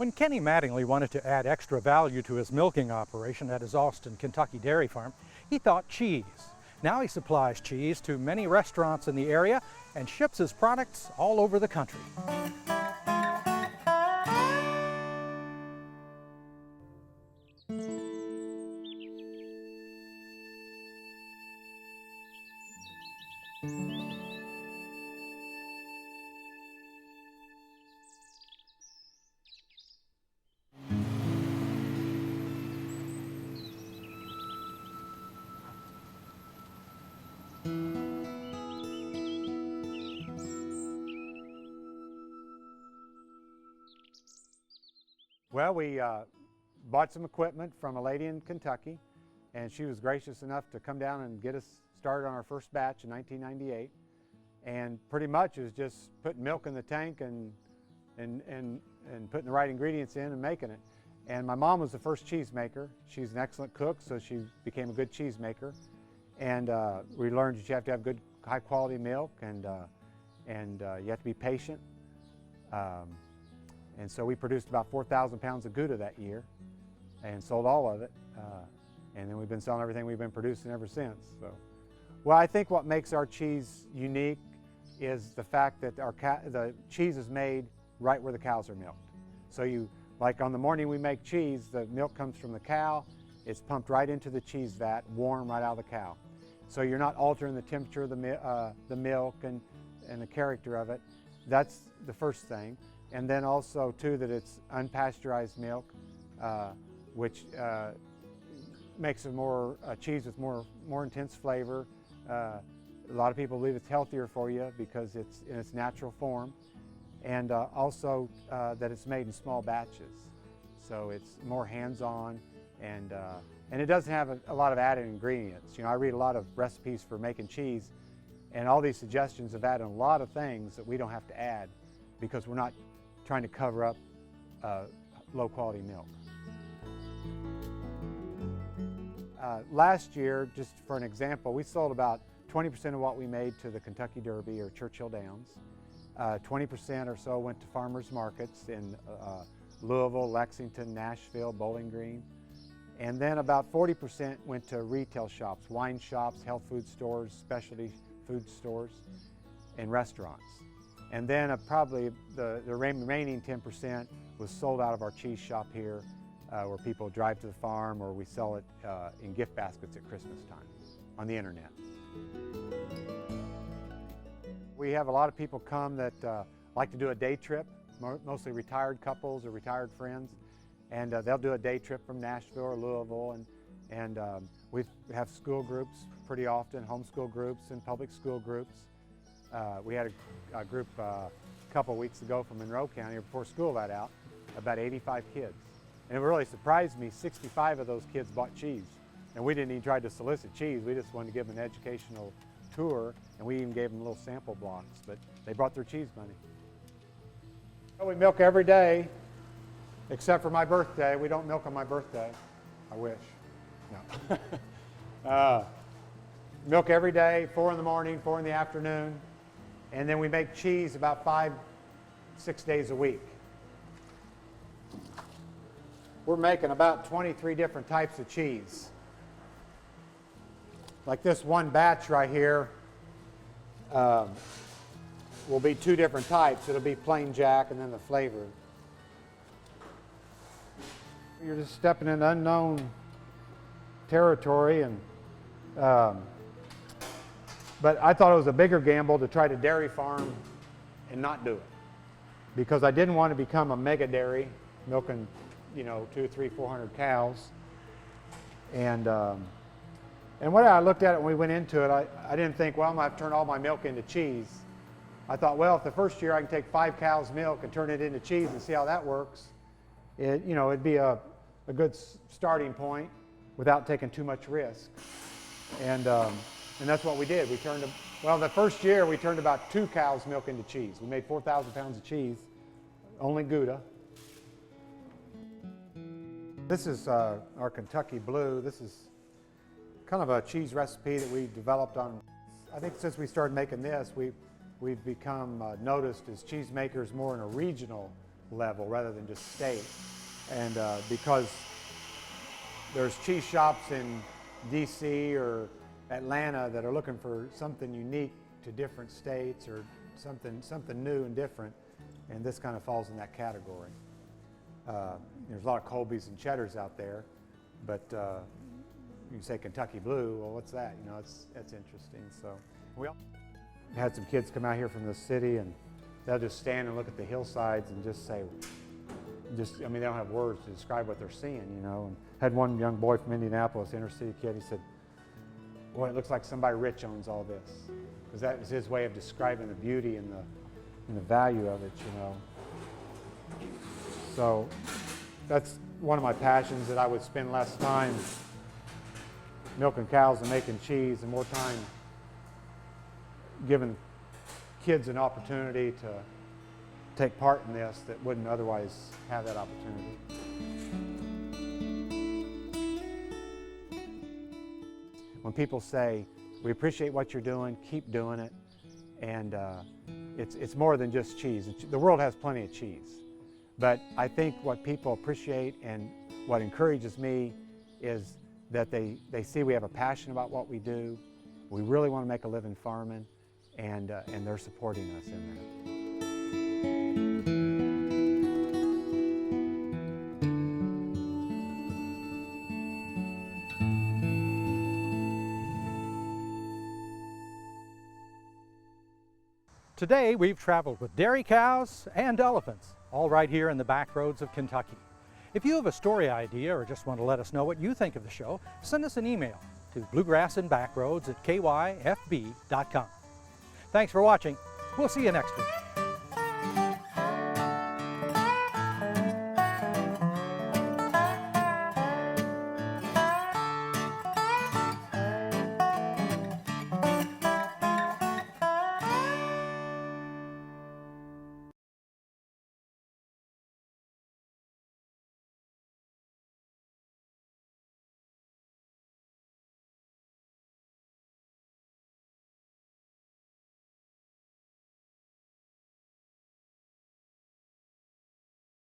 When Kenny Mattingly wanted to add extra value to his milking operation at his Austin, Kentucky dairy farm, he thought cheese. Now he supplies cheese to many restaurants in the area and ships his products all over the country. Well, we bought some equipment from a lady in Kentucky, and she was gracious enough to come down and get us started on our first batch in 1998. And pretty much it was just putting milk in the tank and putting the right ingredients in and making it. And my mom was the first cheese maker. She's an excellent cook, so she became a good cheese maker. And we learned that you have to have good, high-quality milk, and you have to be patient. And so we produced about 4,000 pounds of Gouda that year and sold all of it. And then we've been selling everything we've been producing ever since. So, well, I think what makes our cheese unique is the fact that the cheese is made right where the cows are milked. So like on the morning we make cheese, the milk comes from the cow, it's pumped right into the cheese vat, warm right out of the cow. So you're not altering the temperature of the milk and the character of it. That's the first thing. And then also too that it's unpasteurized milk, which makes it more cheese with more intense flavor. A lot of people believe it's healthier for you because it's in its natural form, and also that it's made in small batches, so it's more hands-on, and it doesn't have a lot of added ingredients. You know, I read a lot of recipes for making cheese, and all these suggestions have added a lot of things that we don't have to add because we're not trying to cover up low-quality milk. Last year, just for an example, we sold about 20% of what we made to the Kentucky Derby or Churchill Downs. 20% or so went to farmers markets in Louisville, Lexington, Nashville, Bowling Green. And then about 40% went to retail shops, wine shops, health food stores, specialty food stores, and restaurants. And then probably the remaining 10% was sold out of our cheese shop here, where people drive to the farm, or we sell it in gift baskets at Christmas time on the internet. We have a lot of people come that like to do a day trip, mostly retired couples or retired friends, and they'll do a day trip from Nashville or Louisville, and we have school groups pretty often, homeschool groups and public school groups. We had a group a couple weeks ago from Monroe County, before school let out, about 85 kids. And it really surprised me, 65 of those kids bought cheese. And we didn't even try to solicit cheese, we just wanted to give them an educational tour, and we even gave them little sample blocks, but they brought their cheese money. Well, we milk every day, except for my birthday. We don't milk on my birthday. I wish. No. Milk every day, 4 in the morning, 4 in the afternoon, and then we make cheese about 5-6 days a week. We're making about 23 different types of cheese. Like this one batch right here will be 2 different types. It'll be plain Jack and then the flavor. You're just stepping in unknown territory, and but I thought it was a bigger gamble to try to dairy farm and not do it, because I didn't want to become a mega dairy milking, you know, 200, 300, 400 cows. And when I looked at it when we went into it, I didn't think, well, I'm going to have to turn all my milk into cheese. I thought, well, if the first year I can take 5 cows' milk and turn it into cheese and see how that works, it'd be a good starting point without taking too much risk. And that's what we did. Well, the first year we turned about 2 cows' milk into cheese. We made 4,000 pounds of cheese, only Gouda. This is our Kentucky Blue. This is kind of a cheese recipe that we developed on. I think since we started making this, we've become noticed as cheese makers more in a regional level rather than just state. And because there's cheese shops in DC or Atlanta that are looking for something unique to different states or something new and different, and this kind of falls in that category. There's a lot of Colbys and Cheddars out there, but you can say Kentucky Blue, well, what's that? You know, that's interesting. So we had some kids come out here from the city, and they'll just stand and look at the hillsides and just say, I mean, they don't have words to describe what they're seeing, you know. And had one young boy from Indianapolis, inner city kid, he said, boy, it looks like somebody rich owns all this. Because that was his way of describing the beauty and the value of it, you know. So that's one of my passions, that I would spend less time milking cows and making cheese and more time giving kids an opportunity to take part in this that wouldn't otherwise have that opportunity. When people say, we appreciate what you're doing, keep doing it, and it's more than just cheese. The world has plenty of cheese, but I think what people appreciate and what encourages me is that they see we have a passion about what we do, we really want to make a living farming, and they're supporting us in that. Today we've traveled with dairy cows and elephants, all right here in the back roads of Kentucky. If you have a story idea or just want to let us know what you think of the show, send us an email to bluegrassandbackroads@kyfb.com. Thanks for watching. We'll see you next week.